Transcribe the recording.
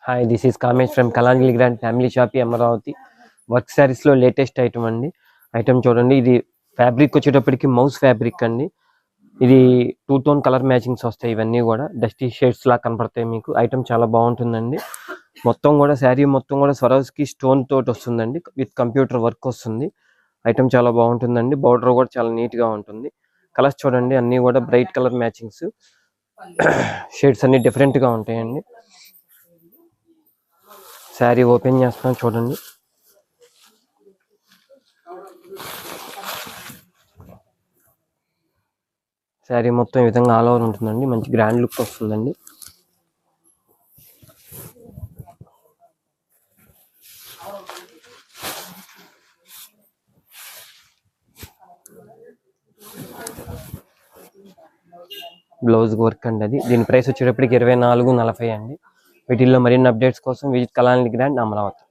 Hi, this is Kamesh from Kalanjali grand family shop Amaravati. Work శారీస్లో latest item అండి. Item చూడండి, ఇది ఫ్యాబ్రిక్ వచ్చేటప్పటికి మౌస్ ఫ్యాబ్రిక్ అండి. ఇది 2 టోన్ కలర్ మ్యాచింగ్స్ వస్తాయి. ఇవన్నీ కూడా డస్టీ షేడ్స్ లా కనపడతాయి మీకు. ఐటమ్ చాలా బాగుంటుందండి. మొత్తం కూడా శారీ మొత్తం కూడా స్వరోజ్కి స్టోన్ తోటి వస్తుందండి. విత్ కంప్యూటర్ వర్క్ వస్తుంది. ఐటమ్ చాలా బాగుంటుందండి. బార్డర్ కూడా చాలా నీట్ గా ఉంటుంది. కలర్స్ చూడండి, అన్ని కూడా బ్రైట్ కలర్ మ్యాచింగ్స్. షేడ్స్ అన్ని డిఫరెంట్ గా ఉంటాయండి. శారీ ఓపెన్ చేస్తున్నాను చూడండి. శారీ మొత్తం ఈ విధంగా ఆల్ ఓవర్ ఉంటుందండి. మంచి గ్రాండ్ లుక్ వస్తుందండి. బ్లౌజ్ వర్క్ అండి అది. దీని ప్రైస్ వచ్చేటప్పటికి 24,40 అండి. వీటిల్లో మరిన్ని అప్డేట్స్ కోసం విజిట్ కలాంజలి గ్రాండ్ అమరావతి.